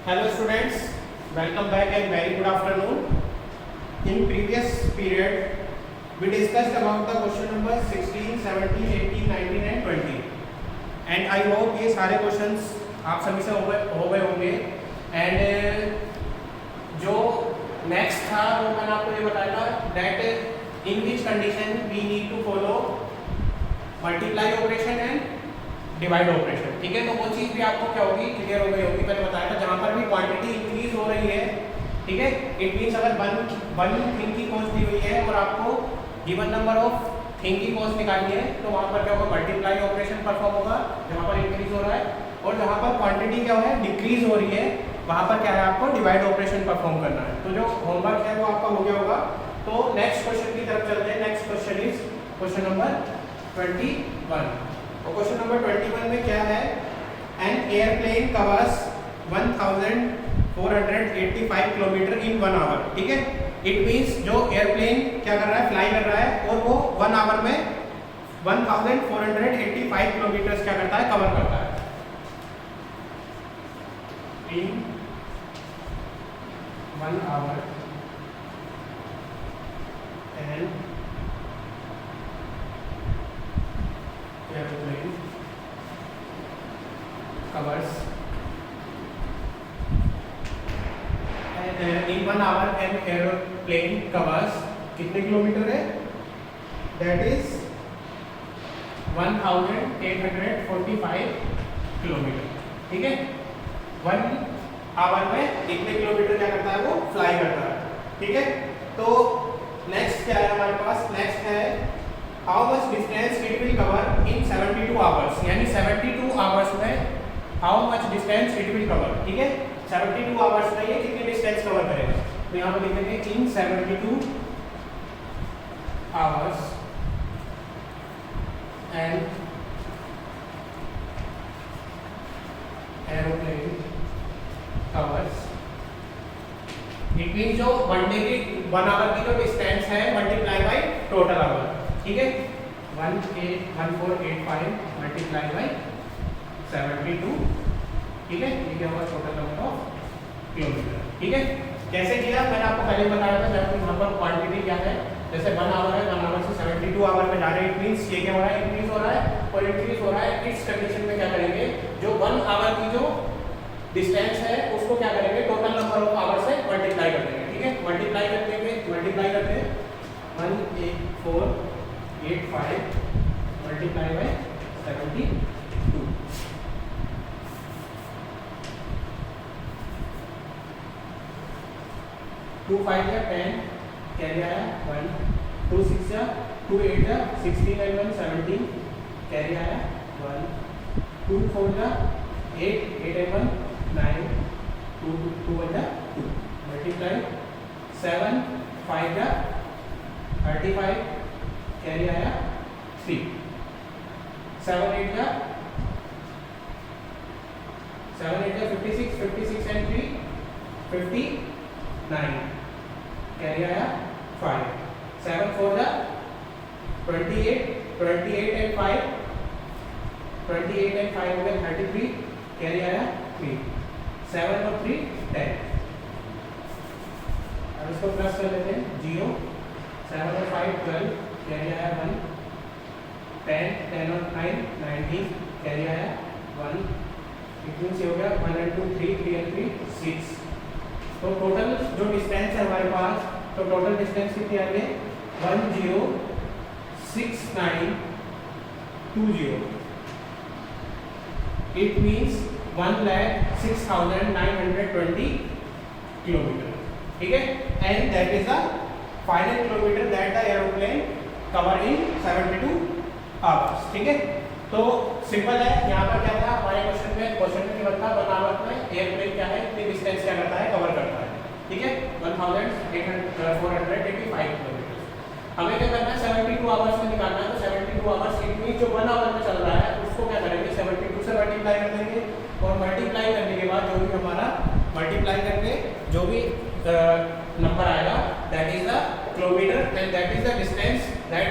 Hello students, welcome back and very good afternoon. In previous period, we discussed about the question number 16, 17, 18, 19 and 20. And I hope ये सारे questions आप सभी से हो गए होंगे. And जो next था वो मैंने आपको ये बताया था that in which condition we need to follow multiply operation and divide operation. ठीक है, तो वो चीज़ भी आपको क्या होगी, क्लियर हो गई होगी. मैंने बताया था जहाँ पर भी क्वांटिटी इंक्रीज हो रही है, ठीक है, इट मीन्स अगर वन थिंग की कॉस्ट दी हुई है और आपको गिवन नंबर ऑफ थिंग की कॉस्ट निकालनी है, तो वहाँ पर क्या होगा, मल्टीप्लाई ऑपरेशन परफॉर्म होगा जहाँ पर इंक्रीज हो रहा है. और जहाँ पर क्वांटिटी क्या है, डिक्रीज हो रही है, वहाँ पर क्या है, आपको डिवाइड ऑपरेशन परफॉर्म करना है. तो जो होमवर्क है वो आपका हो गया होगा. तो नेक्स्ट क्वेश्चन की तरफ चलते हैं. Next question is question number 21. और क्वेश्चन नंबर 21 में क्या है, an airplane covers 1485 kilometre in 1 hour. ठीक है, इट मींस जो एयरप्लेन क्या कर रहा है, फ्लाई कर रहा है और वो 1 आवर में 1485 किलोमीटर क्या करता है, कवर करता है. इन 1 our and airplane covers in 1 hour an airplane covers कितने किलोमीटर है, that is 1845 किलोमीटर. ठीक है, 1 आवर में कितने किलोमीटर क्या करता है, वो फ्लाई करता है. ठीक है, तो नेक्स्ट क्या है हमारे पास, नेक्स्ट है how much distance it will cover in 72 hours. यानी 72 आवर्स में how much distance it will cover. ठीक है, 72 आवर्स में ये कितनी डिस्टेंस कवर करेगा. तो यहाँ पर लिख देंगे इन 72 hours and aeroplane covers. It mean जो वन डे की 1 आवर की जो डिस्टेंस है मल्टीप्लाई बाई टोटल आवर. ठीक है, 1485 मल्टीप्लाई बाई 72. ठीक है, ये क्या होगा, टोटल नंबर ऑफ किलोमीटर. ठीक है, कैसे किया मैंने आपको पहले बताया था. जब यहाँ पर क्वांटिटी क्या है, जैसे 1 आवर है, 1 आवर से 72 आवर में जा रहे हैं, इट मींस ये क्या हो रहा है, इंक्रीज हो रहा है. और इंक्रीज हो रहा है, इस कंडीशन में क्या करेंगे, जो 1 आवर की जो डिस्टेंस है उसको क्या करेंगे, टोटल नंबर ऑफ आवर से मल्टीप्लाई कर देंगे. ठीक है, मल्टीप्लाई कर देंगे, मल्टीप्लाई करते हैं 1485 मल्टीप्लाई बाय 72. 2 5 या 10 कैरी आया 1, 2 6 या 2 8 या 16 and 1 17 कैरी आया 1, 2 4 या 8 8 and 1 9, 2 2 1 या 2 मल्टीप्लाई 7 5 या 35 कैरी आया 3, 7 8 या 56 56 and 3 59 कैरी आया 5, 7 4 या 28 28 and 5 28 and 5 हो गया 33 कैरी आया 3, 7 और 3 10. अब इसको प्लस कर लेते हैं 0, 7 और 5 12 कैरी आया 1, 10 10 और 9 19 कैरी आया 1. इतना से हो गया 1 and 2 3 3 and 3 6. तो टोटल जो डिस्टेंस है हमारे पास, तो टोटल डिस्टेंस कितनी आ गई, 106920. It means 1,06,920 kilometre. ठीक है, and that is the final kilometre that the aeroplane cover in 72 hours. ठीक है, तो सिंपल है. यहाँ पर क्या था हमारे क्वेश्चन में केवल था 1 आवर में एयरप्लेन क्या है, इतनी डिस्टेंस क्या करता है, कवर करता है. ठीक है, 1485 किलोमीटर. हमें क्या करना है, 72 आवर्स में निकालना है. तो 72 आवर्स इट मीन जो 1 आवर में चल रहा है उसको क्या करेंगे, 72 से मल्टीप्लाई कर देंगे. और मल्टीप्लाई करने के बाद जो भी हमारा मल्टीप्लाई करके जो भी नंबर आएगा that is the kilometre and that is the distance that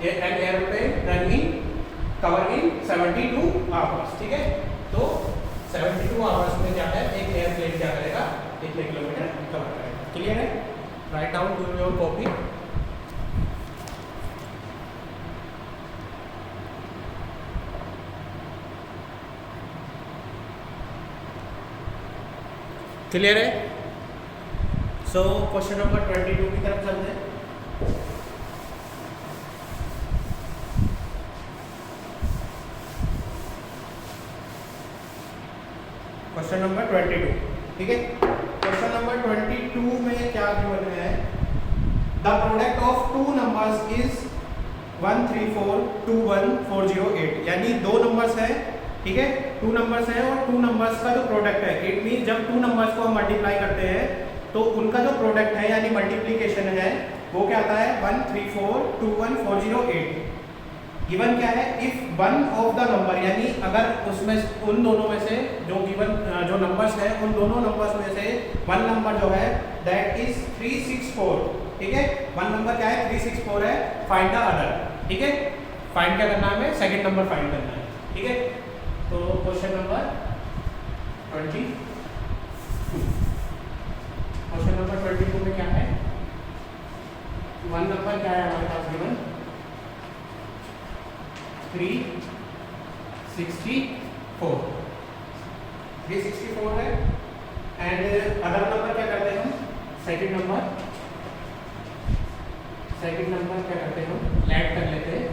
an airplane run in cover in 72 hours. ठीक है, तो 72 आवर्स में क्या है, एक एयरप्लेन क्या करेगा, कितने किलोमीटर कवर करेगा। क्लियर है? Write down to your copy. Clear है? सो क्वेश्चन नंबर 22 की तरफ चलते हैं। क्वेश्चन नंबर 22, ठीक है। क्वेश्चन नंबर 22 में क्या गिवन है? The product of two numbers is 1342148, यानी दो नंबर्स है, ठीक है, टू नंबर्स है और टू नंबर्स का जो प्रोडक्ट है, इट मीन जब टू नंबर्स को हम मल्टीप्लाई करते हैं तो उनका जो प्रोडक्ट है यानी मल्टीप्लीकेशन है वो क्या आता है? 1342148। गिवन क्या है? If one of the number, यानी अगर उसमें उन दोनों में से जो गिवन जो नंबर्स है उन दोनों नंबर्स में से वन नंबर जो है दैट इज 364, ठीक है, वन नंबर क्या है? 364 है। फाइंड द अदर, ठीक है, फाइंड क्या करना है हमें? सेकंड नंबर फाइंड करना है, ठीक है। तो क्वेश्चन नंबर 22, क्वेश्चन नंबर 22 में क्या है? वन नंबर क्या है हमारे पास गिवन? 364 है। एंड अदर नंबर क्या करते हैं हम? सेकंड नंबर क्या करते हैं हम? लेट कर लेते हैं।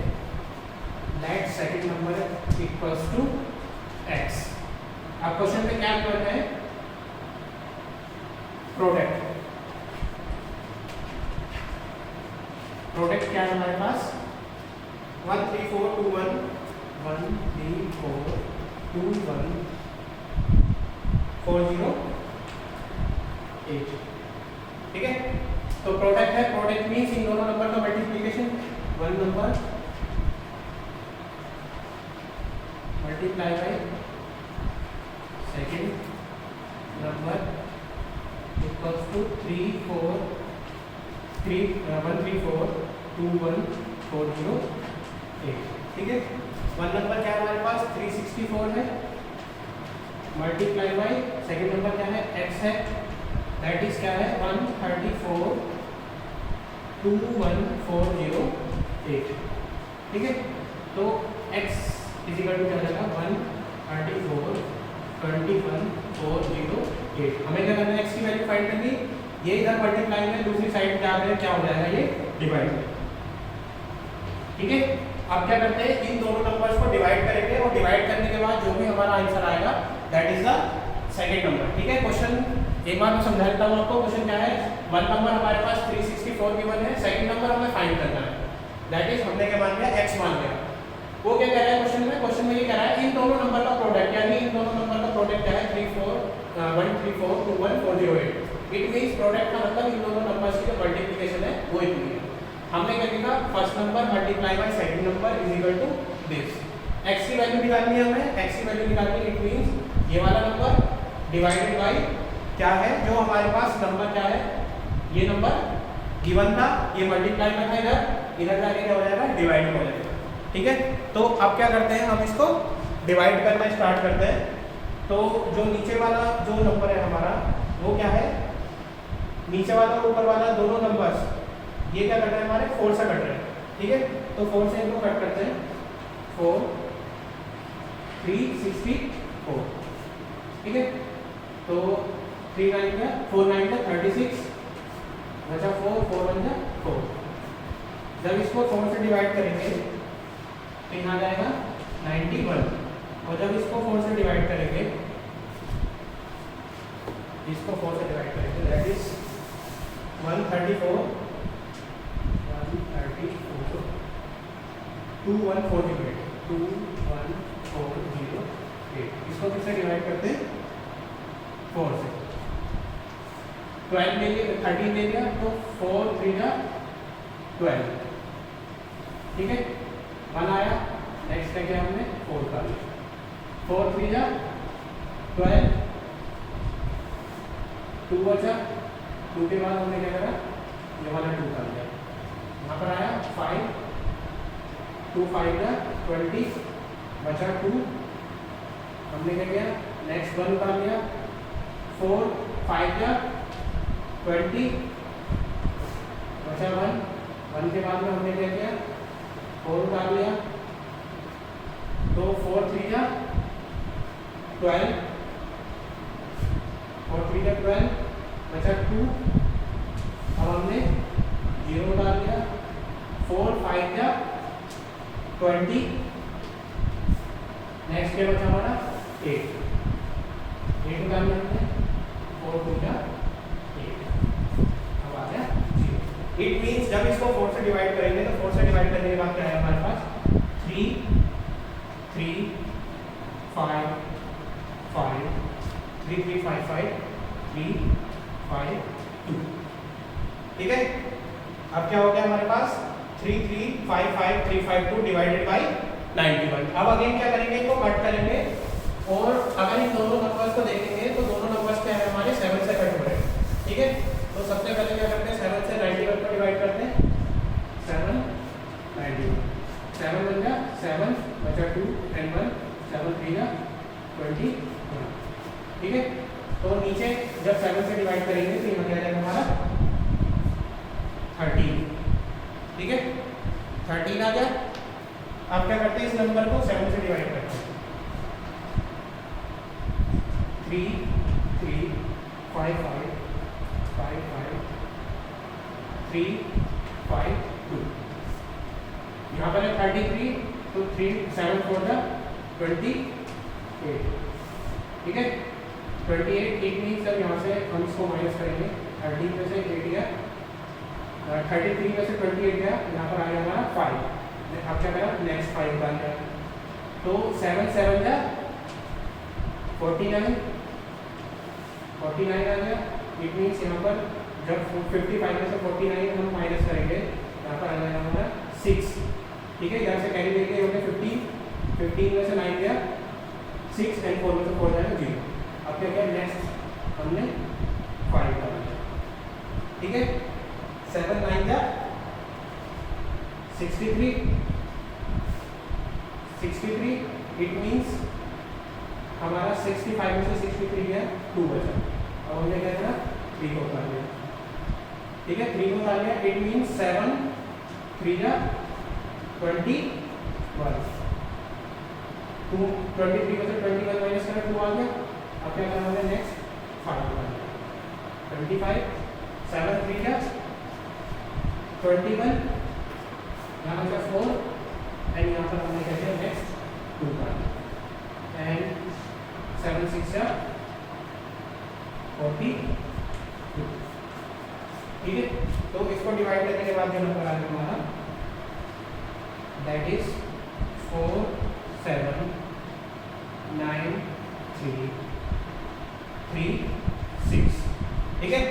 Let second number equals to x. अब क्वेश्चन में क्या करते हैं? प्रोडक्ट क्या है हमारे पास? 13421 ठीक है। तो प्रोडक्ट है, प्रोडक्ट मीन्स इन दोनों नंबर का multiplication. One number multiply by second number equals to 1342148, ठीक है। वन नंबर क्या है हमारे पास? 364 है, मल्टीप्लाई बाय सेकेंड नंबर क्या है? x है, दैट इज क्या है? 1342148, ठीक है। तो x इजिकल टू क्या हो जाएगा? 1342148। हमें क्या करना है? x की वैल्यू फाइंड करनी। ये इधर मल्टीप्लाई में दूसरी साइड पे आकर क्या हो जाएगा? ये डिवाइड, ठीक है। अब क्या करते हैं? इन दोनों नंबर्स को डिवाइड करेंगे और डिवाइड करने के बाद जो भी हमारा आंसर आएगा that is the second number, ठीक है। क्वेश्चन एक बार मैं समझा देता हूँ आपको। क्वेश्चन क्या है? वन नंबर हमारे पास 364 गिवन है, सेकंड नंबर हमें फाइंड करना है, दैट इज हमने क्या मान लिया? x मान लिया। वो क्या कह रहा है क्वेश्चन में? क्वेश्चन में ये कह रहा है इन दोनों नंबर का प्रोडक्ट, यानी इन दोनों नंबर का प्रोडक्ट क्या है? 1342148। इट मींस प्रोडक्ट का मतलब इन दोनों नंबर्स की जो मल्टीप्लिकेशन है वो इतनी है। हमने क्या लिखा? First number multiply by second number is equal to this. x की वैल्यू निकालनी है हमें, x की वैल्यू निकालनी है। इट मींस ये वाला नंबर डिवाइडेड बाय क्या है? जो हमारे पास नंबर क्या है? ये नंबर गिवन था, ये मल्टीप्लाई में था, इधर जाके क्या हो जाएगा? डिवाइड हो जाएगा, ठीक है। तो अब क्या करते हैं? हम इसको डिवाइड करना स्टार्ट करते हैं। तो जो नीचे वाला जो नंबर है हमारा वो क्या है? नीचे वाला और ऊपर वाला दोनों नंबर्स ये क्या कट रहे हैं? हमारे 4 से कट रहे हैं, ठीक है। तो 4 से इनको कट करते हैं। 4 364, ठीक है। तो 3 9 का 4 9 का 36 बचा 4 4 1 का 4। जब इसको 4 से डिवाइड करेंगे तो यहाँ आ जाएगा 91, और जब इसको 4 से डिवाइड करेंगे, इसको 4 से डिवाइड करेंगे दैट इज 134 2148 इसको किससे डिवाइड करते हैं? 4 से। 12 ले लिया, 13 ले लिया, तो 4 3 जा 12, ठीक है। 1 आया, नेक्स्ट क्या किया हमने? 4 का लिया, 4 3 जा 12, 2 बचा, 2 के बाद हमने क्या करा? ये वाला 2 का लिया, यहाँ पर आया 5, 2 5 जा 20 बचा 2, हमने क्या किया? नेक्स्ट 1 का लिया, 4 5 जा 20 बचा 1, 1 के बाद में हमने क्या किया 4 डाल लिया, तो 4 3 जा 12, 4 3 जा 12 बचा 2, अब हमने 0 डाल दिया, 4 5 जा 20, नेक्स्ट क्या बचा हमारा 8 डाल दिया हमने, 4 2 जा 8, अब आ गया 0। इट मीन्स जब इसको 4 से डिवाइड करेंगे तो 4 से डिवाइड करने के बाद क्या है हमारे पास 3 3 5 5 3 3 5 5 3 5 2, ठीक है। अब क्या हो गया हमारे पास 3 3 5 5 3 5 2 डिवाइडेड बाई 91। अब अगेन क्या करेंगे, इनको कट करेंगे और अगर इन दोनों नंबर्स को देखेंगे तो दोनों नंबर्स क्या है हमारे 7 से कट हो रहे हैं, ठीक है। तो सबसे पहले क्या करते हैं 7 से 91 को डिवाइड करते हैं, 7 91 7 बन गया 7 बचा 2 and 1 7 3 जा 21, ठीक है। तो नीचे जब 7 से डिवाइड करेंगे तो यहाँ क्या आ जाएगा हमारा 13, ठीक है 13 आ गया। अब क्या करते हैं इस नंबर को 7 से डिवाइड करते हैं, 3 3 5 5 5 5 3 5 2, यहाँ पर है 33, तो 3 7 4 जा 28, ठीक है 28। इट मीन्स अब यहाँ से हम इसको माइनस करेंगे, 13 में से 8 गया, 33 में से 28 गया, यहाँ पर आ गया हमारा 5। अब क्या करा नेक्स्ट 5 डाल दिया, तो 7 7 जा 49 आ गया। इट मीन्स यहाँ पर जब 55 में से 49 हम माइनस करेंगे यहाँ पर आ जाएगा हमारा 6, ठीक है। यहाँ से कैरी लेके हो गया 15 में से 9 गया 6 and 4 में से 4 जाएगा 0। अब क्या किया नेक्स्ट हमने 5 डाल दिया, ठीक है 7 9 जा 63, इट मीन्स हमारा 65 में से 63 गया 2 बचा, अब हमने क्या करा 3 को उतार लिया, ठीक है 3 को उतार लिया। इट मीन्स 7 3 जा 21, 2 23 में से 21 माइनस करा 2 आ गया। अब क्या करना है नेक्स्ट 5 डाल दिया, 25 7 3 जा 21, यहाँ पर 4 एंड यहाँ पर हमने क्या किया नेक्स्ट 2 डाल दिया एंड 7 6 जा 42, ठीक है। तो इसको डिवाइड करने के बाद जो नंबर आ गया हमारा दैट इज 4 7 9 3 3 6, ठीक है।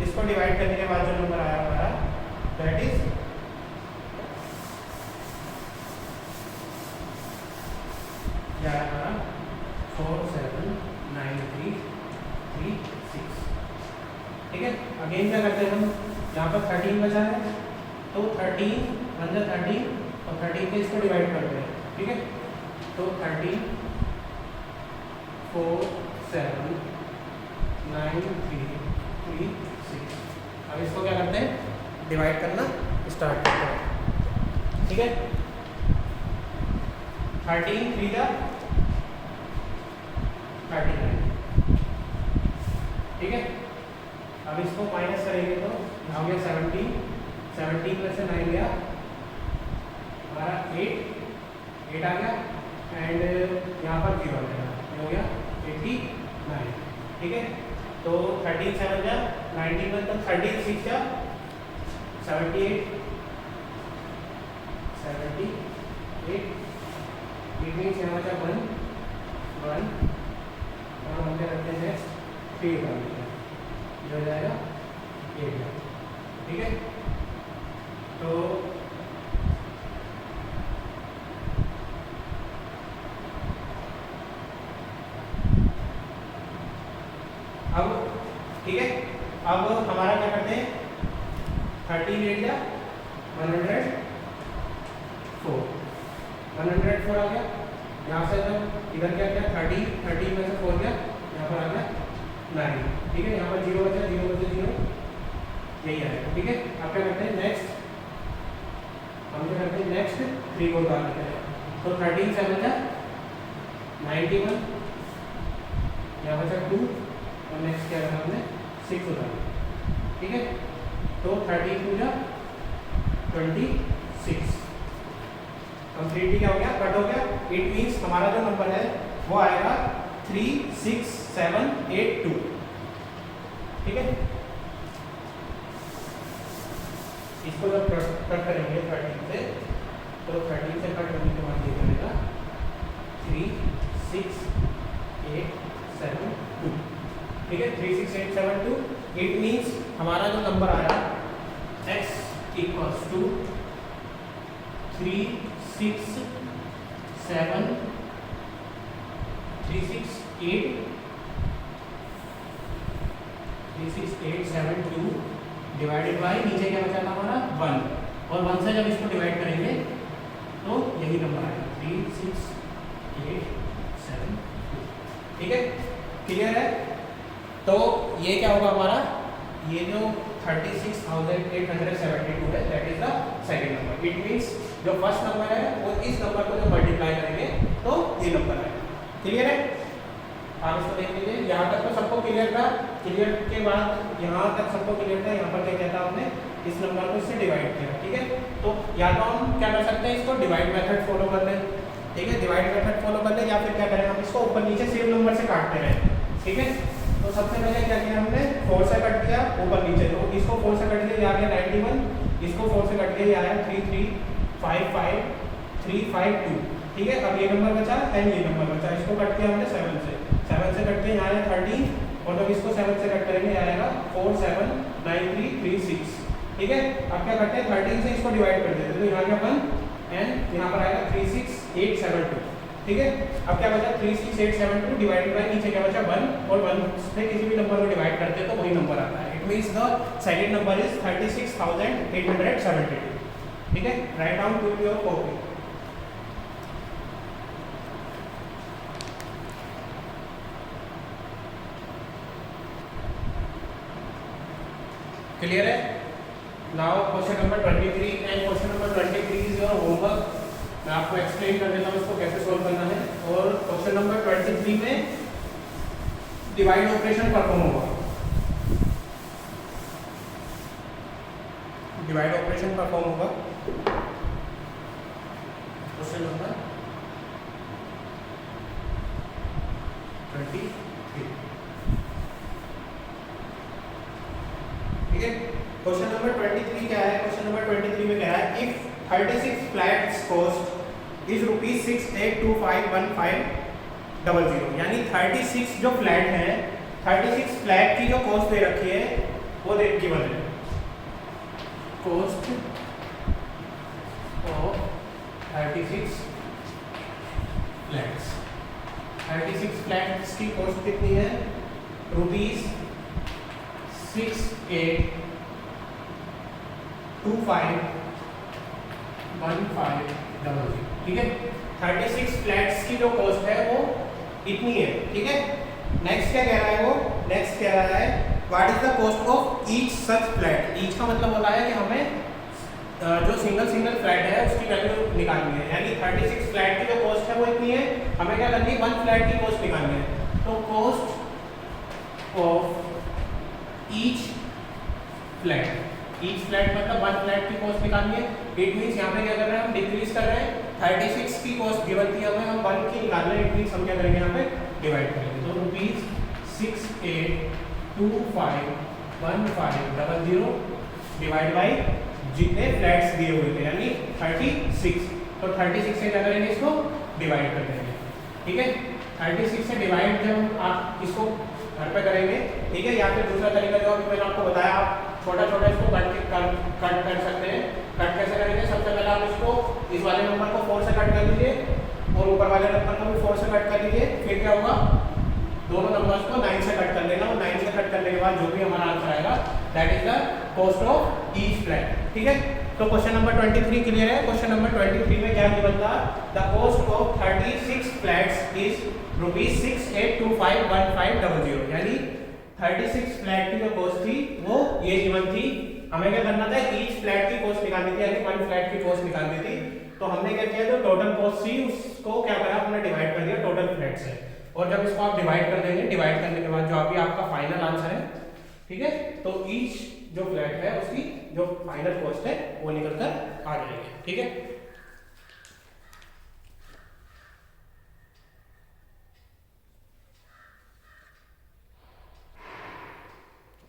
इसको डिवाइड करने के बाद जो नंबर आया हमारा दैट इज क्या है हमारा 4 7 9 3 3 6, ठीक है। अगेन क्या करते हैं हम, यहाँ पर 13 बचा है तो 13 1 जा 13 और 13 से इसको डिवाइड करते हैं, ठीक है। तो 13 4 7 9 3 3 6, अब इसको क्या करते हैं डिवाइड करना स्टार्ट करते हैं, ठीक है। 13 3 जा 39, ठीक है। अब इसको माइनस करेंगे तो हो गया 17 में से 9 गया हमारा 8 आ गया एंड यहाँ पर 0 आ जाएगा, हो गया 89, ठीक है। तो 13 7 जा 19 में तो 13 6 जा 78 इट मीन्स यहाँ का 1 और हम क्या करते हैं नेक्स्ट 3 डाल देते हैं, ये हो जाएगा 8, ठीक है। तो अब ठीक है, अब हमारा क्या करते हैं 13 8 जा 104 आ गया। यहाँ से जब इधर क्या किया 30 में से 4 गया, यहाँ पर आ गया 9, ठीक है। यहाँ पर 0 बचा 0 में से 0 यही आएगा। ठीक है, आप क्या करते हैं नेक्स्ट, हम क्या करते हैं नेक्स्ट 3 को उतार लेते हैं। तो 13 7 जा 91, यहाँ बचा 2 और नेक्स्ट क्या करना हमने 6 उतार। ठीक है, तो 13 2 जा 26, कंप्लीटली क्या हो गया, कट हो गया। इट मीन्स हमारा जो नंबर है वो आएगा 36782। ठीक है, इसको जब कट करेंगे 13 से, तो 13 से कट करने के बाद ये करेगा 36872। ठीक है, 36872। इट मीन्स हमारा जो नंबर आया x equals to 36872 divided by नीचे क्या बचा था हमारा 1, और 1 से जब इसको डिवाइड करेंगे तो यही नंबर आएगा 36872। ठीक है, क्लियर है। तो ये क्या होगा हमारा, ये जो 36,872 है that is the second number. It means जो फर्स्ट नंबर है वो इस नंबर को जब मल्टीप्लाई करेंगे तो ये नंबर आएगा। क्लियर है, आप इसको देख लीजिए, यहाँ तक तो सबको क्लियर था। क्लियर के बाद यहाँ तक सबको क्लियर था, यहाँ पर क्या कहता आपने इस नंबर को इससे डिवाइड किया। ठीक है, तो या तो हम क्या कर सकते हैं, इसको डिवाइड मेथड फॉलो कर लें। ठीक है, डिवाइड मेथड फॉलो कर लें, या फिर क्या करें हम इसको ऊपर नीचे सेम नंबर से काटते रहें। ठीक है, तो सबसे पहले क्या किया हमने 4 से कट किया ऊपर नीचे, तो इसको 4 से कट किया आ गया 91, इसको 4 से कट किया आया 3355352। ठीक है, अब ये नंबर बचा एंड ये नंबर बचा, इसको कट किया हमने 7 से कट के यहाँ आया 13, और जब इसको 7 से कट करेंगे आएगा 479336। ठीक है, अब क्या करते हैं 13 से इसको डिवाइड कर देते हैं, तो यहाँ क्या 1 एंड यहाँ पर आएगा 36872। ठीक है, अब क्या बचा 36872 डिवाइडेड बाय नीचे क्या बचा 1, और 1 से किसी भी नंबर को डिवाइड करते हैं तो वही नंबर आता है। It means the second number is 36872। ठीक है, write down to your copy. Clear है। Now question number 23 and question number 23 is your homework. मैं आपको एक्सप्लेन कर देता हूँ इसको कैसे सोल्व करना है। और क्वेश्चन नंबर 23 में डिवाइड ऑपरेशन परफॉर्म होगा, डिवाइड ऑपरेशन परफॉर्म होगा। Question number 23। ठीक है, क्वेश्चन नंबर 23 क्या है, क्वेश्चन नंबर 23 में क्या है, इफ 36 फ्लैट्स कॉस्ट इज ₹68251,500, यानी 36 जो फ्लैट है, 36 फ्लैट की जो कॉस्ट दे रखी है वो दे गिवन है। कॉस्ट ऑफ 36 फ्लैट्स, 36 फ्लैट्स की कॉस्ट कितनी है, ₹68251500। ठीक है, 36 फ्लैट्स की जो कॉस्ट है वो इतनी है। ठीक है, नेक्स्ट क्या कह रहा है वो, नेक्स्ट कह रहा है what is the cost of each such flat. Each का मतलब होता है कि हमें जो सिंगल फ्लैट है उसकी वैल्यू निकालनी है, यानी 36 फ्लैट की जो कॉस्ट है वो इतनी है, हमें क्या करनी है 1 फ्लैट की कॉस्ट निकालनी है। तो कॉस्ट ऑफ ईच फ्लैट मतलब 1 फ्लैट की कॉस्ट निकालनी है। इट मींस यहाँ पे क्या कर रहे हैं हम, डिक्रीज कर रहे हैं। 36 की कॉस्ट गिवन थी हमें, हम 1 की निकाल रहे हैं। इट मींस हम क्या करेंगे यहाँ पे डिवाइड करेंगे, तो ₹68251500 डिवाइड बाई जितने फ्लैट्स दिए हुए थे यानी 36, तो 36 से क्या करेंगे इसको डिवाइड कर देंगे। ठीक है, 36 से डिवाइड जब आप इसको घर पे करेंगे, ठीक है, या फिर दूसरा तरीका जो अभी मैंने आपको बताया, आप छोटा इसको कट कर सकते हैं। कट कैसे करेंगे, सबसे पहले आप इसको इस वाले नंबर को 4 से कट कर लीजिए और ऊपर वाले नंबर को भी 4 से कट कर लीजिए। फिर क्या होगा, दोनों नंबर्स को 9 से कट कर लेना, और 9 से कट करने के बाद जो भी हमारा आंसर आएगा that is the cost of each flat. ठीक है, तो क्वेश्चन नंबर 23 क्लियर है। क्वेश्चन नंबर 23 में क्या गिवन था, the cost of 36 flats is ₹68251,500, यानी 36 फ्लैट की जो कॉस्ट थी वो ये गिवन थी हमें क्या करना था, ईच फ्लैट की कॉस्ट निकालनी थी, यानी वन फ्लैट की कॉस्ट निकालनी थी। तो हमने क्या किया, जो टोटल कॉस्ट थी उसको क्या करा, हमने डिवाइड कर दिया टोटल फ्लैट से। और जब इसको आप डिवाइड कर देंगे, डिवाइड करने के बाद जो अभी आपका फाइनल आंसर है, ठीक है, तो ईच जो फ्लैट है उसकी जो फाइनल कॉस्ट है वो निकल कर आ जाएगी। ठीक है,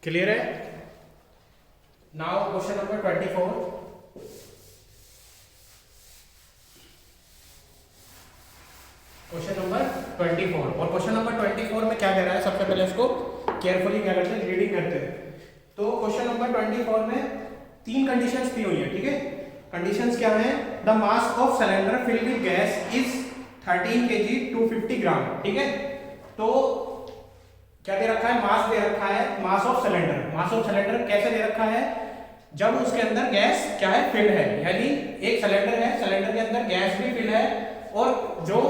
क्लियर है? Now question number 24। Question number 24, और क्वेश्चन नंबर 24 में क्या कह रहा है, सबसे पहले इसको केयरफुली क्या करते हैं, रीडिंग करते हैं। तो क्वेश्चन नंबर 24 में तीन कंडीशंस दी हुई है। ठीक है, कंडीशंस क्या है, the mass of cylinder filled with gas is 13 kg 250 ग्राम। ठीक है, तो क्या दे रखा है, मास दे रखा है, मास of cylinder. Mass of cylinder कैसे दे रखा है, जब उसके अंदर गैस क्या है, फिल्ड है, यानी एक सिलेंडर है, सिलेंडर के अंदर गैस भी फिल्ड है, और जो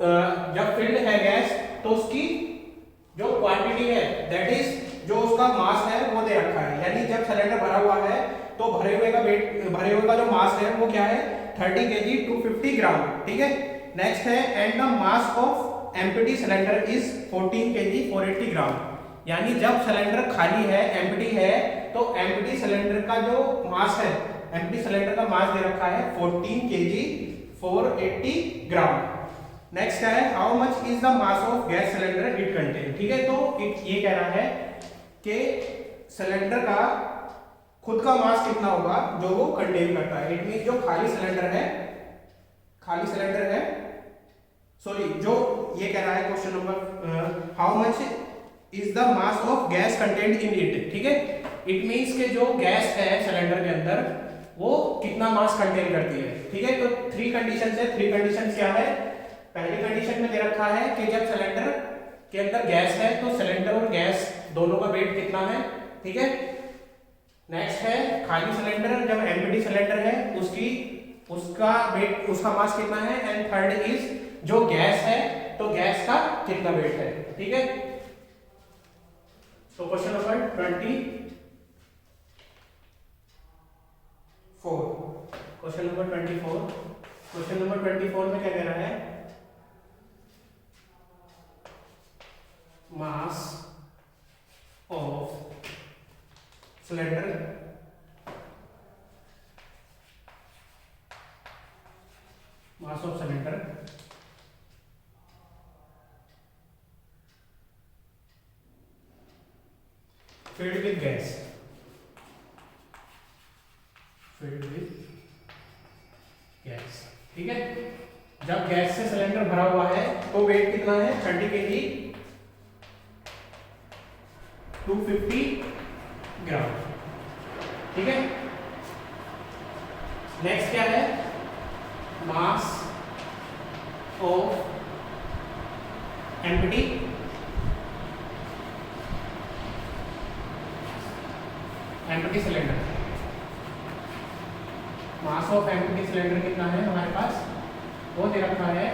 जब फिल्ड है गैस तो उसकी जो क्वांटिटी है, दैट इज जो उसका मास है वो दे रखा है। यानी जब सिलेंडर भरा हुआ है तो भरे हुए का वेट, भरे हुए का जो मास है वो क्या है, 30 kg 250 ग्राम। ठीक है, नेक्स्ट है, and the mass of empty cylinder is 14 kg 480 ग्राम। यानी जब सिलेंडर खाली है, एम्प्टी है, तो एम्प्टी सिलेंडर का जो मास है, एम्प्टी सिलेंडर का मास दे रखा है 14 kg 480 ग्राम। नेक्स्ट है, how much is the mass of gas cylinder it contain. ठीक है, तो ये कह रहा है कि सिलेंडर का खुद का मास कितना होगा जो वो कंटेन करता है। इट मीन जो खाली सिलेंडर है, खाली सिलेंडर है, सॉरी, जो ये कह रहा है question number, how much is the mass of gas content in it. ठीक है, इट मीन्स के जो गैस है सिलेंडर के अंदर वो कितना मास कंटेन करती है। ठीक है, तो थ्री कंडीशन है। थ्री कंडीशन क्या है, पहली कंडीशन में दे रखा है कि जब सिलेंडर के अंदर गैस है तो सिलेंडर और गैस दोनों का वेट कितना है। ठीक है, नेक्स्ट है खाली सिलेंडर, जब एम्प्टी सिलेंडर है उसका वेट, उसका मास कितना है, एंड थर्ड इज जो गैस है तो गैस का कितना वेट है। ठीक है, तो question number 24, question number 24, question number 24 में क्या कह रहा है, मास of cylinder mass of cylinder filled with gas, filled with gas। ठीक है, जब गैस से सिलेंडर भरा हुआ है तो वेट कितना है, 30 kg 250 ग्राम। ठीक है, नेक्स्ट क्या है, mass of empty cylinder. Mass of empty cylinder कितना है हमारे पास, वो दे रखा है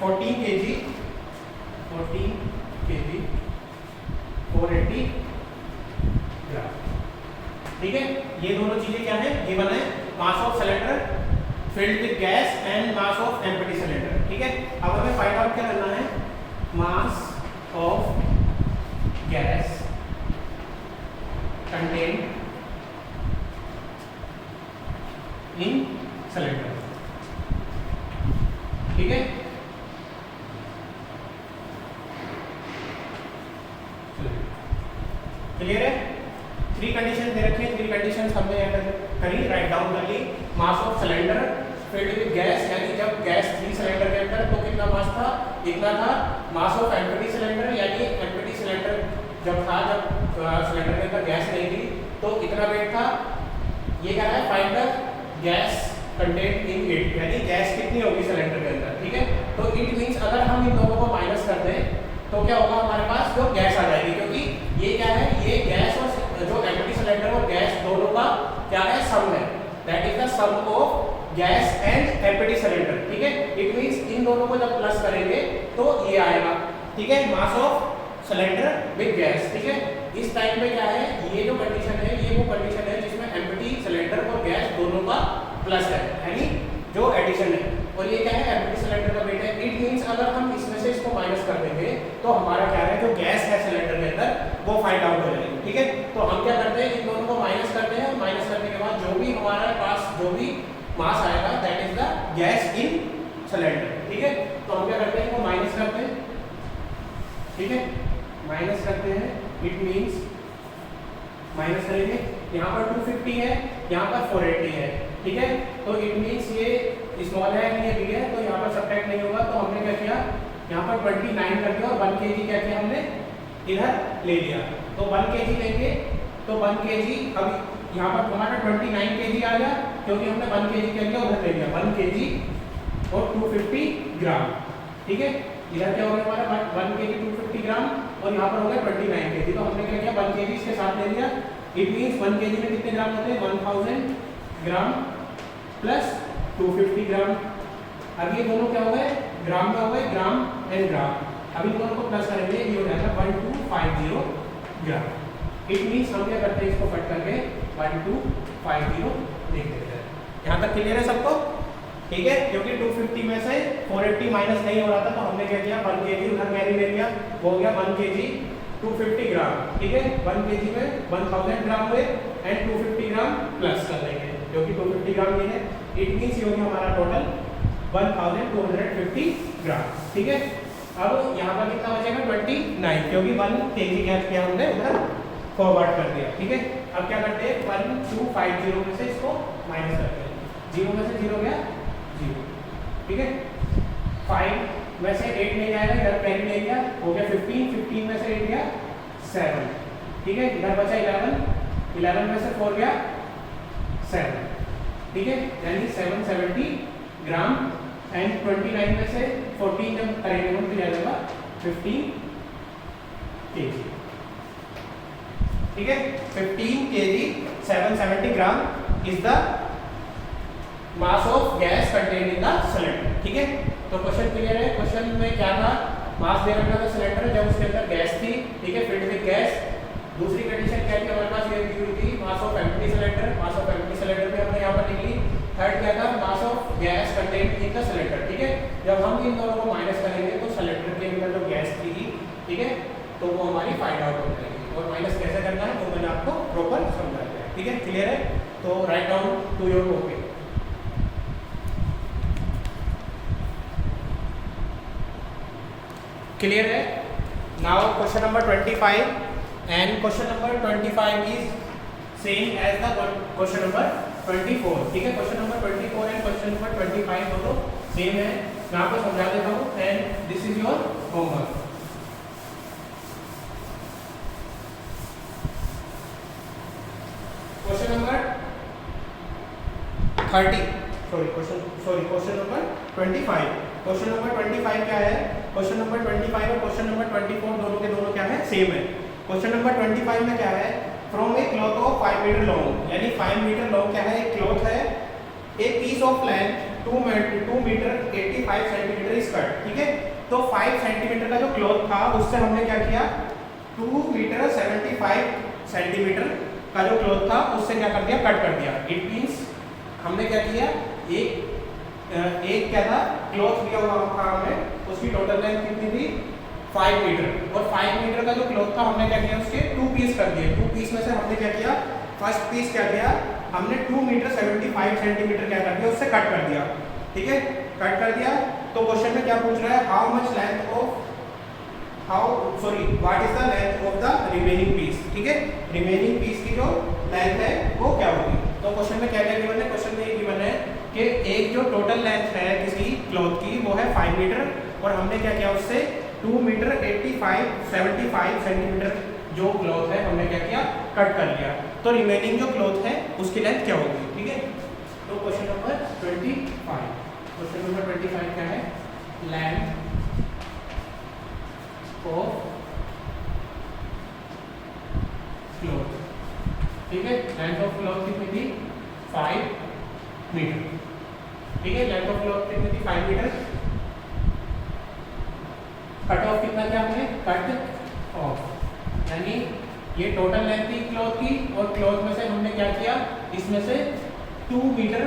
14 kg 480 ग्राम। ठीक है, ये दोनों चीजें क्या है, गिवन है, मास of cylinder filled with gas and mass of empty cylinder. ठीक है, अब हमें फाइंड आउट क्या करना है, mass of gas contain in cylinder. ठीक है, क्लियर है? थ्री कंडीशन दे रखी है, थ्री कंडीशन हमने करी, राइट डाउन कर ली। Mass of cylinder filled with gas, यानी जब गैस थी सिलेंडर के अंदर तो कितना मास था, इतना था। मास ऑफ एम्प्टी सिलेंडर, यानी एम्प्टी सिलेंडर जब था, जब सिलेंडर के अंदर गैस नहीं थी तो इतना वेट था। ये क्या है, find the gas content in it, यानी गैस कितनी होगी सिलेंडर के अंदर। ठीक है, तो इट मींस अगर हम इन दोनों को माइनस कर दें तो क्या होगा, हमारे पास जो गैस आ जाएगी, क्योंकि ये क्या है, ये गैस और जो एम्प्टी सिलेंडर और गैस दोनों का क्या है, सम है, that is the sum of gas and empty cylinder. ठीक है, इट मींस इन दोनों को जब प्लस करेंगे तो ये आएगा। ठीक है, मास ऑफ सिलेंडर विद गैस, ठीक है। इस टाइम पे क्या है, ये जो कंडीशन है ये वो कंडीशन है जिसमें एम्प्टी सिलेंडर और गैस दोनों का प्लस है, यानी जो एडिशन है। और ये क्या है, एम्प्टी सिलेंडर का वेट है। इट मींस अगर हम इसमें से इसको माइनस कर देंगे तो हमारा क्या है, जो गैस है सिलेंडर के अंदर वो फाइंड आउट हो जाएगी, ठीक है। तो हम क्या करते हैं, इन दोनों को माइनस करते हैं। माइनस करने के बाद जो भी हमारे पास जो भी मास आएगा that is the gas in cylinder, ठीक है। तो हम क्या करते हैं, इनको माइनस करते हैं, ठीक है, माइनस करते हैं। इट मींस माइनस करेंगे, यहाँ पर 250 है, यहाँ पर 480 है, ठीक है। तो इट मींस ये स्मॉल है, ये बिग है, तो यहाँ पर सब्ट्रैक्ट नहीं होगा। तो हमने क्या किया, यहाँ पर 29 कर दिया और 1 kg क्या किया हमने इधर ले लिया। तो 1 kg लेंगे तो 1 kg, अब यहाँ पर हमारा 29 kg आ गया क्योंकि हमने 1 kg क्या किया उधर ले लिया, 1 kg और 250 ग्राम, ठीक है। इधर क्या हो गया हमारा 1 kg 250 ग्राम और यहाँ पर हो गया 29 kg। तो हमने क्या किया, 1 kg इसके साथ ले लिया। इट मींस 1 kg में कितने ग्राम होते हैं, 1000 ग्राम प्लस 250 ग्राम। अब ये दोनों क्या हो गए, ग्राम में हो गए, ग्राम एंड ग्राम। अब इन दोनों को प्लस करेंगे, ये हो जाएगा 1250 ग्राम। इट मींस हम क्या करते हैं, इसको कट करके 1250 लिख देते हैं। यहाँ तक क्लियर है सबको, ठीक है। क्योंकि 250 में से 480 माइनस नहीं हो रहा था तो हमने क्या किया, 1 kg उधर कैरी ले लिया, वो हो गया 1 kg 250 ग्राम, ठीक है। 1 kg में 1000 ग्राम हुए एंड 250 ग्राम प्लस कर देंगे क्योंकि 250 ग्राम ये है। इट मींस ये हो गया हमारा टोटल 1250 ग्राम, ठीक है। अब यहाँ पर कितना बचेगा 29 क्योंकि 1 kg गैस किया हमने उधर फॉरवर्ड कर दिया, ठीक है। अब क्या करते हैं, 1250 में से इसको माइनस करते हैं, 0 में से 0 गया 0, ठीक है। 5 में से 8 नहीं जाएगा, इधर पहले ले लिया, हो गया 15 में से 8 गया 7, ठीक है। इधर बचा 11 में से 4 गया 7, ठीक है, यानी 770 ग्राम एंड 29 में से 14 जब करेंगे हम तो जाएगा 15 kg, ठीक है। 15 kg 770 gram is the mass of gas contained in the cylinder, ठीक है। तो क्वेश्चन क्लियर है। क्वेश्चन में क्या था, मास दे रखा था सिलेंडर जब उसके अंदर गैस थी, ठीक है, फिल्ड विद गैस। दूसरी कंडीशन क्या थी हमारे पास, ये दी हुई थी mass of empty cylinder. Mass of empty cylinder भी हमने यहाँ पर लिख ली। थर्ड क्या था, mass of gas contained in the cylinder, ठीक है। जब हम इन दोनों को माइनस करेंगे तो सिलेंडर के अंदर जो गैस थी, ठीक है, तो वो हमारी फाइंड आउट हो जाएगी। और माइनस कैसे करना है तो मैंने आपको प्रॉपर समझा दिया, ठीक है, क्लियर है। तो write down to your topic. Clear है। Now question number 25 and question number 25 is same as the question number 24, ठीक है। Question number 24 and question number 25 दोनों सेम है। मैं आपको समझा देता हूँ and this is your homework. Question number question number 25। Question number 25 क्या है, क्वेश्चन नंबर 25 और क्वेश्चन नंबर 24 दोनों के दोनों क्या है, सेम है। क्वेश्चन नंबर 25 में क्या है, from a cloth of 5 metre long, यानी 5 मीटर लॉन्ग क्या है, एक क्लॉथ है, a piece of length 2 metre 85 centimetre is cut, ठीक है। तो 5 सेंटीमीटर का जो क्लॉथ था उससे हमने क्या किया, 2 मीटर 75 सेंटीमीटर का जो क्लॉथ था उससे क्या कर दिया, कट कर दिया। इट मींस हमने क्या किया, एक क्या था, क्लॉथ लिया हुआ था हमने, उसकी टोटल लेंथ कितनी थी 5 मीटर और 5 मीटर का जो क्लॉथ था हमने क्या किया, उसके 2 पीस कर दिए। 2 पीस में से हमने क्या किया, फर्स्ट पीस क्या किया हमने 2 मीटर 75 सेंटीमीटर क्या कर दिया, उससे कट कर दिया, ठीक है, कट कर दिया। तो क्वेश्चन में क्या पूछ रहा है, what is the length of the remaining piece, ठीक है। रिमेनिंग पीस की जो लेंथ है वो क्या होगी। तो क्वेश्चन में क्या क्या गिवन है, क्वेश्चन में ये गिवन है कि एक जो टोटल लेंथ है किसी क्लॉथ की वो है 5 मीटर और हमने क्या किया, उससे 2 मीटर 75 सेंटीमीटर जो क्लॉथ है हमने क्या किया, कट कर लिया। तो रिमेनिंग जो क्लॉथ है उसकी लेंथ क्या होगी, ठीक है। तो क्वेश्चन नंबर 25 क्या है, लेंथ ऑफ क्लॉथ, ठीक है। लेंथ ऑफ क्लॉथ कितनी थी 5 मीटर, ठीक है। लेंथ ऑफ क्लॉथ कितनी थी 5 मीटर। कट ऑफ कितना किया हमने, कट यानी ये टोटल लेंथ थी क्लॉथ की, और क्लॉथ में से हमने क्या किया, इसमें से 2 मीटर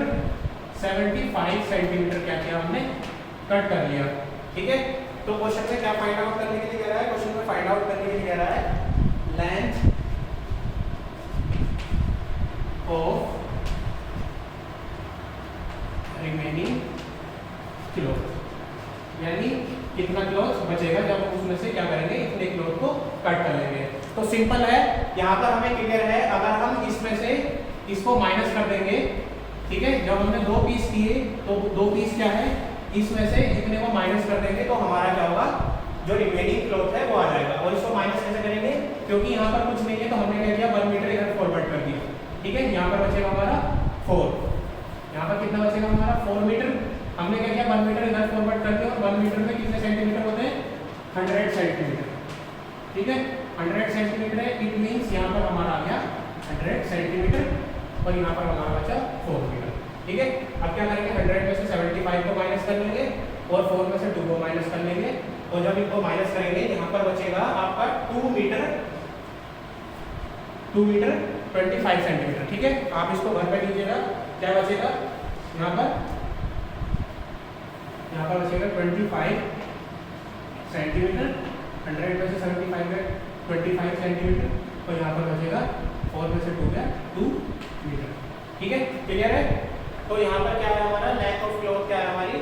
75 सेंटीमीटर क्या किया हमने, कट कर लिया। ठीक है, तो क्वेश्चन में क्या फाइंड आउट करने के लिए कह रहा है, क्वेश्चन में फाइंड आउट करने के लिए कह रहा है लेंथ ऑफ रिमेनिंग क्लॉथ, यानी कितना क्लॉथ बचेगा जब हम उसमें से क्या करेंगे, इतने क्लॉथ को कट कर लेंगे। तो सिंपल है, यहाँ पर हमें क्लियर है, अगर हम इसमें से इसको माइनस कर देंगे, ठीक है, जब हमने 2 पीस किए तो 2 पीस क्या है, इसमें से इतने को माइनस कर देंगे तो हमारा क्या होगा, जो रिमेनिंग क्लॉथ है वो आ जाएगा। और इसको माइनस कैसे करेंगे, क्योंकि यहाँ पर कुछ नहीं है तो हमने क्या किया, 1 मीटर इधर फॉरवर्ड कर दिया। ठीक है, यहाँ पर बचेगा हमारा 4, यहाँ पर कितना बचेगा हमारा 4 मीटर, हमने क्या किया 1 मीटर इधर फॉरवर्ड कर दिया, और 1 मीटर में कितने सेंटीमीटर होते हैं, 100 सेंटीमीटर। ठीक है, 100 सेंटीमीटर है, इट मींस यहाँ पर हमारा आ गया 100 सेंटीमीटर, और यहाँ पर हमारा बचा 4 मीटर। ठीक है, अब क्या करेंगे, 100 में से 75 को माइनस कर लेंगे और 4 में से 2 को माइनस कर लेंगे, तो जब इनको माइनस करेंगे यहाँ पर बचेगा आपका 2 मीटर 25 सेंटीमीटर। ठीक है, आप इसको घर पे लीजिएगा, क्या बचेगा यहाँ पर बचेगा 25 सेंटीमीटर, 100 में से 75 है 25 सेंटीमीटर, और यहाँ पर बचेगा 4 में से 2 है 2 मीटर। ठीक है, क्लियर है। तो यहाँ पर क्या है हमारा लेंथ ऑफ क्लॉथ, क्या है हमारी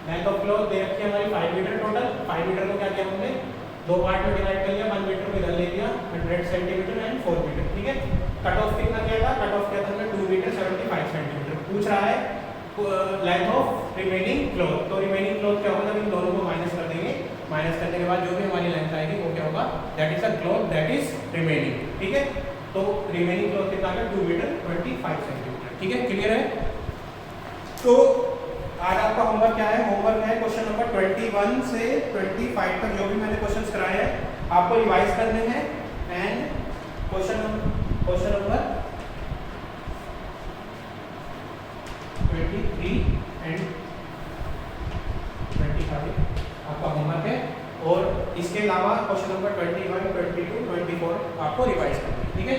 लेंथ ऑफ क्लॉथ दे रखी है हमारी 5 मीटर टोटल। 5 मीटर को क्या किया हमने, 2 पार्ट में डिवाइड कर लिया, 1 मीटर को इधर ले लिया, 100 सेंटीमीटर एंड 4 मीटर। ठीक है, कट ऑफ कितना किया था, कट ऑफ किया था हमने 2 मीटर 75 सेंटीमीटर। पूछ रहा है लेंथ ऑफ रिमेनिंग क्लॉथ, तो रिमेनिंग क्लॉथ क्या होगा, इन दोनों को माइनस कर देंगे, माइनस करने के बाद जो भी हमारी लेंथ आएगी वो क्या होगा, that is a cloth that is remaining. ठीक है, तो रिमेनिंग क्लॉथ कितना है, 2 मीटर 25 सेंटीमीटर। ठीक है, क्लियर है। तो आज आपका होमवर्क क्या है, होमवर्क है क्वेश्चन नंबर 21 से 25 तक जो भी मैंने क्वेश्चंस कराए हैं आपको रिवाइज करने हैं, एंड क्वेश्चन नंबर 23 एंड 25 आपका होमवर्क है, और इसके अलावा क्वेश्चन नंबर 21, 22, 24 आपको रिवाइज करना है। ठीक है।